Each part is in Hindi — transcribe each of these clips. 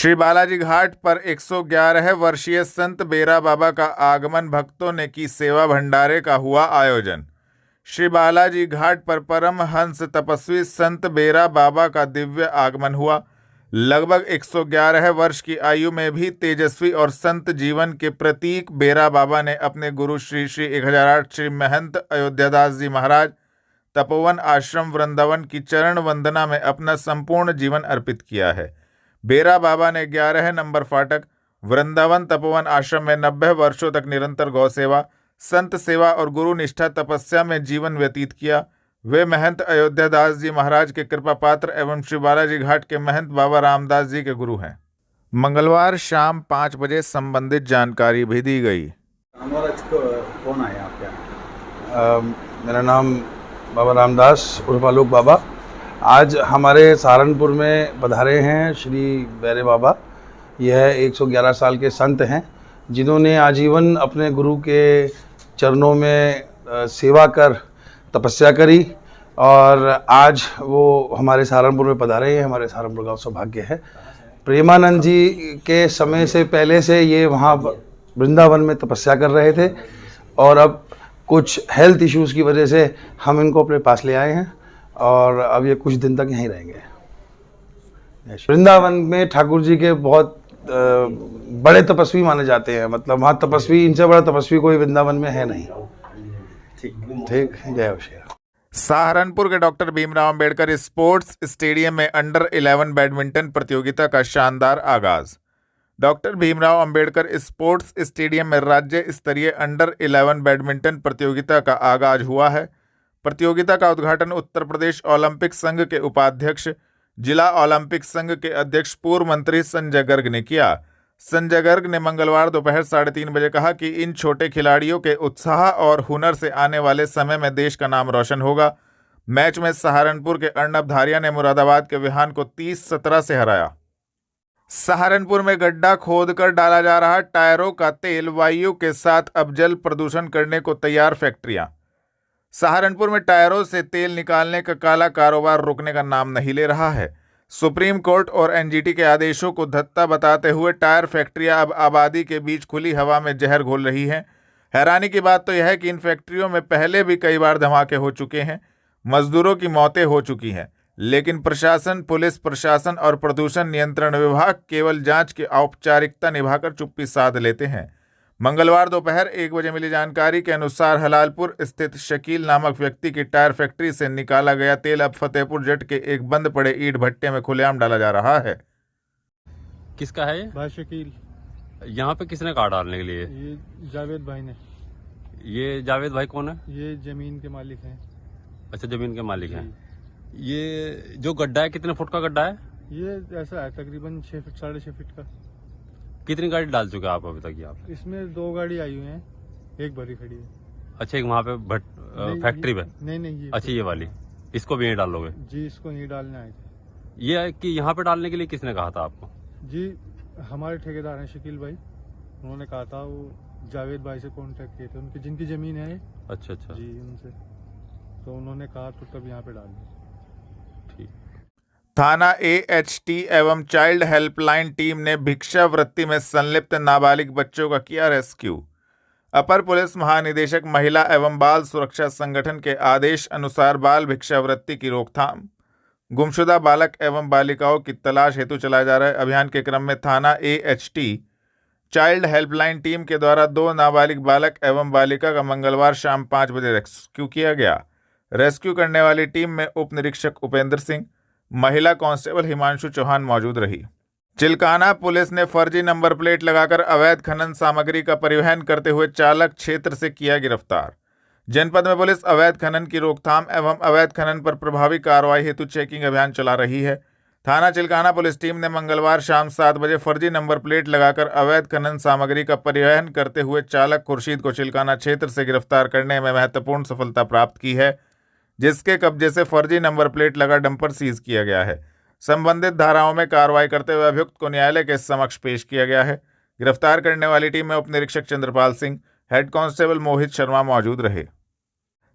श्री बालाजी घाट पर 111 वर्षीय संत बेरा बाबा का आगमन, भक्तों ने की सेवा भंडारे का हुआ आयोजन। श्री बालाजी घाट पर परमहंस तपस्वी संत बेरा बाबा का दिव्य आगमन हुआ। लगभग 111 वर्ष की आयु में भी तेजस्वी और संत जीवन के प्रतीक बेरा बाबा ने अपने गुरु श्री श्री 1008 श्री महंत अयोध्यादास जी महाराज तपोवन आश्रम वृंदावन की चरण वंदना में अपना संपूर्ण जीवन अर्पित किया है। बेरा बाबा ने 11 नंबर फाटक वृंदावन तपोवन आश्रम में 90 वर्षों तक निरंतर गौ सेवा, संत सेवा और गुरु निष्ठा तपस्या में जीवन व्यतीत किया। वे महंत अयोध्यादास जी महाराज के कृपा पात्र एवं श्री बालाजी घाट के महंत बाबा रामदास जी के गुरु हैं। मंगलवार शाम 5 बजे संबंधित जानकारी भी दी गई। कौन आए आपके? मेरा नाम बाबा रामदास उर्फ आलोक बाबा आज हमारे सहारनपुर में पधारे हैं। श्री बेरे बाबा यह 111 साल के संत हैं जिन्होंने आजीवन अपने गुरु के चरणों में सेवा कर तपस्या करी और आज वो हमारे सहारनपुर में पधारे हैं। हमारे सहारनपुर का सौभाग्य है। प्रेमानंद जी के समय से पहले से ये वहाँ वृंदावन में तपस्या कर रहे थे और अब कुछ हेल्थ इश्यूज़ की वजह से हम इनको अपने पास ले आए हैं और अब ये कुछ दिन तक यहीं रहेंगे। वृंदावन में ठाकुर जी के बहुत बड़े तपस्वी माने जाते हैं, मतलब वहाँ तपस्वी, इनसे बड़ा तपस्वी कोई वृंदावन में है नहीं। ठीक, जय हो श्री राम। सहारनपुर के doctor Bhimrao Ambedkar sports stadium में अंडर 11 बैडमिंटन प्रतियोगिता का शानदार आगाज। Doctor Bhimrao Ambedkar sports stadium में राज्य स्तरीय अंडर 11 बैडमिंटन प्रतियोगिता का आगाज हुआ है। प्रतियोगिता का उद्घाटन उत्तर प्रदेश ओलंपिक संघ के उपाध्यक्ष, जिला ओलंपिक संघ के अध्यक्ष, पूर्व मंत्री संजय गर्ग ने किया। संजय गर्ग ने मंगलवार दोपहर 3:30 बजे कहा कि इन छोटे खिलाड़ियों के उत्साह और हुनर से आने वाले समय में देश का नाम रोशन होगा। मैच में सहारनपुर के अर्णब धारिया ने मुरादाबाद के विहान को 30-17 से हराया। सहारनपुर में गड्ढा खोदकर डाला जा रहा टायरों का तेल वायु के साथ अब जल प्रदूषण करने को तैयार फैक्ट्रियां। सहारनपुर में टायरों से तेल निकालने का काला कारोबार रुकने का नाम नहीं ले रहा है। सुप्रीम कोर्ट और एनजीटी के आदेशों को धत्ता बताते हुए टायर फैक्ट्रियां अब आबादी के बीच खुली हवा में जहर घोल रही हैं। हैरानी की बात तो यह है कि इन फैक्ट्रियों में पहले भी कई बार धमाके हो चुके हैं, मजदूरों की मौतें हो चुकी हैं, लेकिन प्रशासन, पुलिस प्रशासन और प्रदूषण नियंत्रण विभाग केवल जांच की औपचारिकता निभाकर चुप्पी साध लेते हैं। मंगलवार दोपहर 1 बजे मिली जानकारी के अनुसार हलालपुर स्थित शकील नामक व्यक्ति की टायर फैक्ट्री से निकाला गया तेल अब फतेहपुर जट के एक बंद पड़े ईंट भट्टे में खुलेआम डाला जा रहा है। किसका है ये? भाई शकील। यहाँ पे किसने कहा डालने के लिए? ये जावेद भाई ने। ये जावेद भाई कौन है? ये जमीन के मालिक हैं। अच्छा, जमीन के मालिक हैं। ये जो गड्ढा है कितने फुट का गड्ढा है? ये ऐसा है तकरीबन 6 फीट 6.5 फीट का। कितनी गाड़ी डाल चुके हैं आप अभी तक? यहाँ इसमें 2 गाड़ी आई हुई हैं, एक भरी खड़ी है। अच्छा, एक वहाँ पे फैक्ट्री पे? नहीं ये अच्छा, ये वाली, इसको भी यहीं डालोगे? जी, इसको यहीं डालने आए थे। ये है कि यहाँ पे डालने के लिए किसने कहा था आपको? जी, हमारे ठेकेदार हैं शकील भाई, उन्होंने कहा था। वो जावेद भाई से कांटेक्ट किए थे, उनकी जिनकी जमीन है। अच्छा जी, उनसे तो उन्होंने कहा तो तब यहाँ पे डाल दिया। थाना AHT एवं चाइल्ड हेल्पलाइन टीम ने भिक्षावृत्ति में संलिप्त नाबालिग बच्चों का किया रेस्क्यू। अपर पुलिस महानिदेशक महिला एवं बाल सुरक्षा संगठन के आदेश अनुसार बाल भिक्षावृत्ति की रोकथाम, गुमशुदा बालक एवं बालिकाओं की तलाश हेतु चलाए जा रहे अभियान के क्रम में थाना AHT चाइल्ड हेल्पलाइन टीम के द्वारा 2 नाबालिग बालक एवं बालिका का मंगलवार शाम 5 बजे रेस्क्यू किया गया। रेस्क्यू करने वाली टीम में उप निरीक्षक उपेंद्र सिंह, महिला कांस्टेबल हिमांशु चौहान मौजूद रही। चिल्काना पुलिस ने फर्जी नंबर प्लेट लगाकर अवैध खनन सामग्री का परिवहन करते हुए चालक क्षेत्र से किया गिरफ्तार। जनपद में पुलिस अवैध खनन की रोकथाम एवं अवैध खनन पर प्रभावी कार्रवाई हेतु चेकिंग अभियान चला रही है। थाना चिल्काना पुलिस टीम ने मंगलवार शाम 7 बजे फर्जी नंबर प्लेट लगाकर अवैध खनन सामग्री का परिवहन करते हुए चालक खुर्शीद को चिल्काना क्षेत्र से गिरफ्तार करने में महत्वपूर्ण सफलता प्राप्त की है, जिसके कब्जे से फर्जी नंबर प्लेट लगा डंपर सीज किया गया है। संबंधित धाराओं में कार्रवाई करते हुए अभियुक्त को न्यायालय के समक्ष पेश किया गया है। गिरफ्तार करने वाली टीम में उप निरीक्षक चंद्रपाल सिंह, हेड कांस्टेबल मोहित शर्मा मौजूद रहे।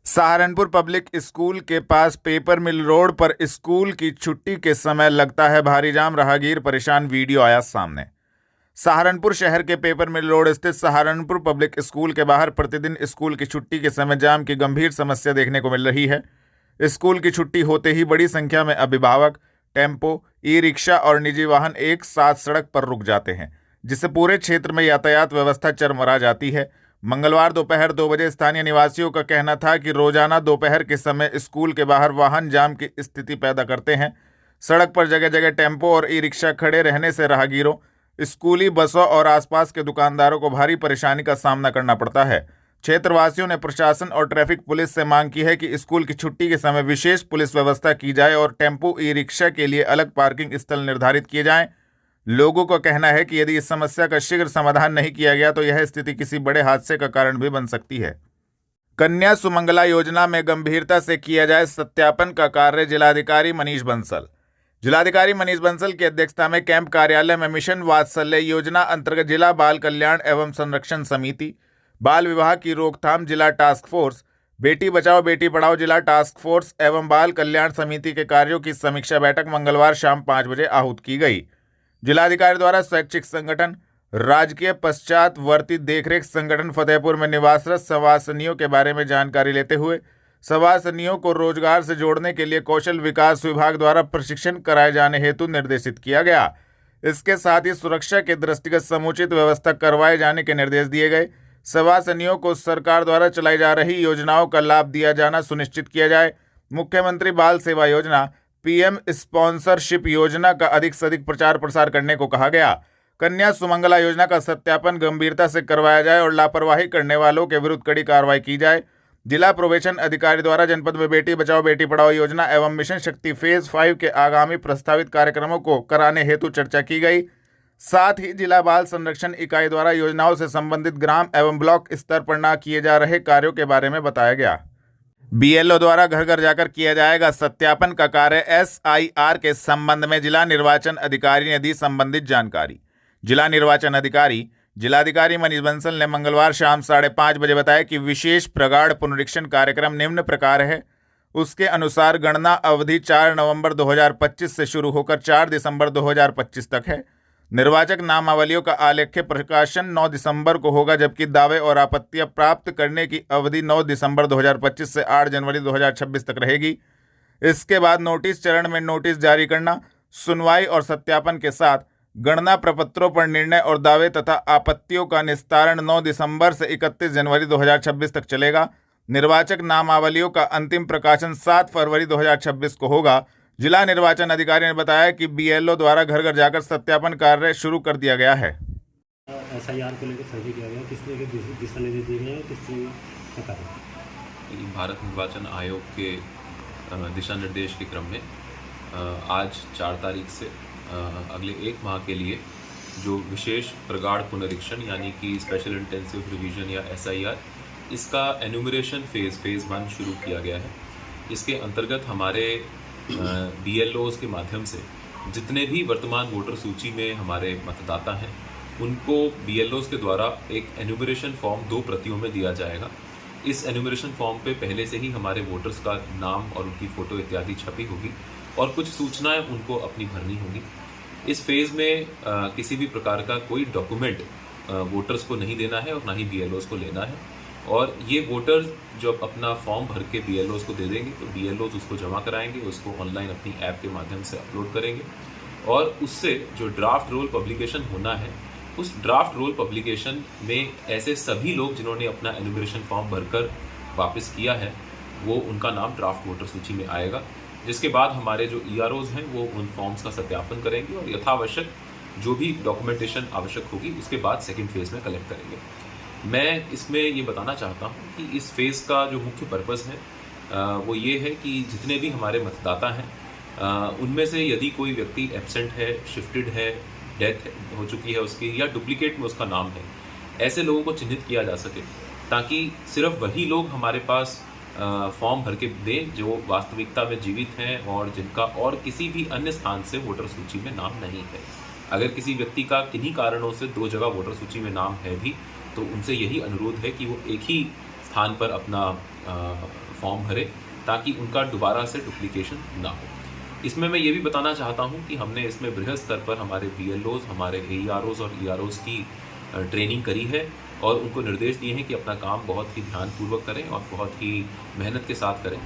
सहारनपुर पब्लिक स्कूल के पास पेपर मिल रोड पर स्कूल की छुट्टी के समय लगता है भारी जाम, राहगीर परेशान, वीडियो आया सामने। सहारनपुर शहर के पेपर मिल रोड स्थित सहारनपुर पब्लिक स्कूल के बाहर प्रतिदिन स्कूल की छुट्टी के समय जाम की गंभीर समस्या देखने को मिल रही है। स्कूल की छुट्टी होते ही बड़ी संख्या में अभिभावक, टेम्पो, ई रिक्शा और निजी वाहन एक साथ सड़क पर रुक जाते हैं, जिससे पूरे क्षेत्र में यातायात व्यवस्था चरमरा जाती है। मंगलवार दोपहर 2 बजे स्थानीय निवासियों का कहना था कि रोजाना दोपहर के समय स्कूल के बाहर वाहन जाम की स्थिति पैदा करते हैं। सड़क पर जगह जगह टेम्पो और ई रिक्शा खड़े रहने से राहगीरों, स्कूली बसों और आसपास के दुकानदारों को भारी परेशानी का सामना करना पड़ता है। क्षेत्रवासियों ने प्रशासन और ट्रैफिक पुलिस से मांग की है कि स्कूल की छुट्टी के समय विशेष पुलिस व्यवस्था की जाए और टेम्पो, ई रिक्शा के लिए अलग पार्किंग स्थल निर्धारित किए जाएं। लोगों का कहना है कि यदि इस समस्या का शीघ्र समाधान नहीं किया गया तो यह स्थिति किसी बड़े हादसे का कारण भी बन सकती है। कन्या सुमंगला योजना में गंभीरता से किया जाए सत्यापन का कार्य, जिलाधिकारी मनीष बंसल। जिलाधिकारी मनीष बंसल की अध्यक्षता में कैंप कार्यालय में मिशन वात्सल्य योजना अंतर्गत जिला बाल कल्याण एवं संरक्षण समिति, बाल विवाह की रोकथाम जिला टास्क फोर्स, बेटी बचाओ बेटी पढ़ाओ जिला टास्क फोर्स एवं बाल कल्याण समिति के कार्यों की समीक्षा बैठक मंगलवार शाम 5 बजे आहूत की गई। जिलाधिकारी द्वारा स्वैच्छिक संगठन, राजकीय पश्चातवर्ती देखरेख संगठन फतेहपुर में निवासरत सवासनियों के बारे में जानकारी लेते हुए सवासनियों को रोजगार से जोड़ने के लिए कौशल विकास विभाग द्वारा प्रशिक्षण कराए जाने हेतु निर्देशित किया गया। इसके साथ ही सुरक्षा के दृष्टिगत समुचित व्यवस्था करवाए जाने के निर्देश दिए गए। सवासनियों को सरकार द्वारा चलाई जा रही योजनाओं का लाभ दिया जाना सुनिश्चित किया जाए। मुख्यमंत्री बाल सेवा योजना, पीएम स्पॉन्सरशिप योजना का अधिक से अधिक प्रचार प्रसार करने को कहा गया। कन्या सुमंगला योजना का सत्यापन गंभीरता से करवाया जाए और लापरवाही करने वालों के विरुद्ध कड़ी कार्रवाई की जाए। जिला प्रोबेशन अधिकारी द्वारा जनपद में बेटी बचाओ बेटी पढ़ाओ योजना एवं मिशन शक्ति फेज 5 के आगामी प्रस्तावित कार्यक्रमों को कराने हेतु चर्चा की गई। साथ ही जिला बाल संरक्षण इकाई द्वारा योजनाओं से संबंधित ग्राम एवं ब्लॉक स्तर पर न किए जा रहे कार्यों के बारे में बताया गया। बीएलओ द्वारा घर घर जाकर किया जाएगा सत्यापन का कार्य। एसआईआर के संबंध में जिला निर्वाचन अधिकारी ने दी संबंधित जानकारी। जिला निर्वाचन अधिकारी जिलाधिकारी मनीष बंसल ने मंगलवार शाम 5:30 बजे बताया कि विशेष प्रगाढ़ पुनरीक्षण कार्यक्रम निम्न प्रकार है। उसके अनुसार गणना अवधि 4 नवंबर 2025 से शुरू होकर 4 दिसंबर 2025 तक है। निर्वाचक नामावलियों का आलेख्य प्रकाशन 9 दिसंबर को होगा, जबकि दावे और आपत्तियां प्राप्त करने की अवधि 9 दिसंबर 2025 से 8 जनवरी 2026 तक रहेगी। इसके बाद नोटिस चरण में नोटिस जारी करना, सुनवाई और सत्यापन के साथ गणना प्रपत्रों पर निर्णय और दावे तथा आपत्तियों का निस्तारण 9 दिसंबर से 31 जनवरी 2026 तक चलेगा। निर्वाचक नामावलियों का अंतिम प्रकाशन 7 फरवरी 2026 को होगा। जिला निर्वाचन अधिकारी ने बताया कि बीएलओ द्वारा घर घर जाकर सत्यापन कार्य शुरू कर दिया गया है। एसआईआर को लेकर सर्वे किया गया, किस तरह के दिशा निर्देश दिए गए हैं, किस तरह का कार्य? भारत निर्वाचन आयोग के दिशा निर्देश के क्रम में आज 4 तारीख से अगले 1 माह के लिए जो विशेष प्रगाढ़ पुनरीक्षण यानी कि स्पेशल इंटेंसिव रिवीजन या एसआईआर, इसका एन्यूमरेशन फेज़ 1 शुरू किया गया है। इसके अंतर्गत हमारे बीएलओज़ के माध्यम से जितने भी वर्तमान वोटर सूची में हमारे मतदाता हैं उनको बीएलओज़ के द्वारा एक एन्यूमरेशन फॉर्म 2 प्रतियों में दिया जाएगा। इस एन्यूमरेशन फॉर्म पे पहले से ही हमारे वोटर्स का नाम और उनकी फ़ोटो इत्यादि छपी होगी और कुछ सूचनाएं उनको अपनी भरनी होगी। इस फेज़ में किसी भी प्रकार का कोई डॉक्यूमेंट वोटर्स को नहीं देना है और ना ही बीएलओज़ को लेना है। और ये वोटर्स जब अपना फॉर्म भर के बीएलओज़ को दे देंगे तो बीएलओज़ उसको जमा कराएंगे, उसको ऑनलाइन अपनी ऐप के माध्यम से अपलोड करेंगे और उससे जो ड्राफ्ट रोल पब्लिकेशन होना है, उस ड्राफ्ट रोल पब्लिकेशन में ऐसे सभी लोग जिन्होंने अपना एन्यूमरेशन फॉर्म भरकर वापस किया है वो उनका नाम ड्राफ्ट वोटर सूची में आएगा। जिसके बाद हमारे जो ईआरओज़ हैं वो उन फॉर्म्स का सत्यापन करेंगे और यथावश्यक जो भी डॉक्यूमेंटेशन आवश्यक होगी उसके बाद सेकेंड फेज़ में कलेक्ट करेंगे। मैं इसमें ये बताना चाहता हूँ कि इस फेज़ का जो मुख्य पर्पज़ है वो ये है कि जितने भी हमारे मतदाता हैं उनमें से यदि कोई व्यक्ति एब्सेंट है, शिफ्टेड है, डेथ हो चुकी है उसकी या डुप्लीकेट में उसका नाम है, ऐसे लोगों को चिन्हित किया जा सके ताकि सिर्फ वही लोग हमारे पास फॉर्म भर के दें जो वास्तविकता में जीवित हैं और जिनका और किसी भी अन्य स्थान से वोटर सूची में नाम नहीं है। अगर किसी व्यक्ति का किन्हीं कारणों से 2 जगह वोटर सूची में नाम है भी तो उनसे यही अनुरोध है कि वो एक ही स्थान पर अपना फॉर्म भरे ताकि उनका दोबारा से डुप्लीकेशन ना हो। इसमें मैं ये भी बताना चाहता हूँ कि हमने इसमें बृहद स्तर पर हमारे BLOs, हमारे AEROs और EROs की ट्रेनिंग करी है और उनको निर्देश दिए हैं कि अपना काम बहुत ही ध्यानपूर्वक करें और बहुत ही मेहनत के साथ करें।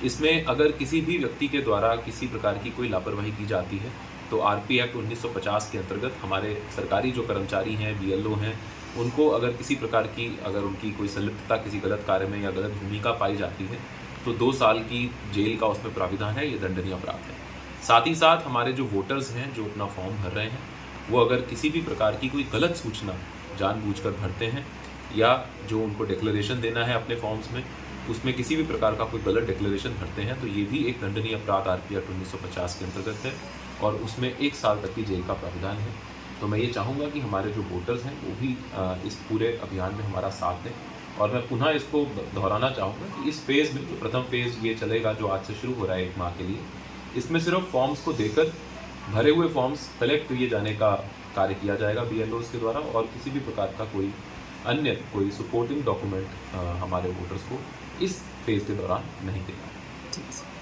इसमें अगर किसी भी व्यक्ति के द्वारा किसी प्रकार की कोई लापरवाही की जाती है तो RP एक्ट 1950 के अंतर्गत हमारे सरकारी जो कर्मचारी हैं, BLO हैं, उनको अगर किसी प्रकार की अगर उनकी कोई संलिप्तता किसी गलत कार्य में या गलत भूमिका पाई जाती है तो 2 साल की जेल का उसमें प्राविधान है। ये दंडनीय अपराध है। साथ ही साथ हमारे जो वोटर्स हैं जो अपना फॉर्म भर रहे हैं वो अगर किसी भी प्रकार की कोई गलत सूचना जानबूझकर भरते हैं या जो उनको डिक्लेरेशन देना है अपने फॉर्म्स में उसमें किसी भी प्रकार का कोई गलत डिक्लेरेशन भरते हैं तो ये भी एक दंडनीय अपराध RP एक्ट 1950 के अंतर्गत है और उसमें 1 साल तक की जेल का प्राविधान है। तो मैं ये चाहूँगा कि हमारे जो वोटर्स हैं वो भी इस पूरे अभियान में हमारा साथ दें। और मैं पुनः इसको दोहराना चाहूँगा कि इस फेज़ में जो प्रथम फेज़ ये चलेगा जो आज से शुरू हो रहा है 1 माह के लिए, इसमें सिर्फ फॉर्म्स को देकर भरे हुए फॉर्म्स कलेक्ट किए जाने का कार्य किया जाएगा BLOs के द्वारा और किसी भी प्रकार का कोई अन्य कोई सपोर्टिंग डॉक्यूमेंट हमारे वोटर्स को इस फेज़ के दौरान नहीं देना है। ठीक है सर।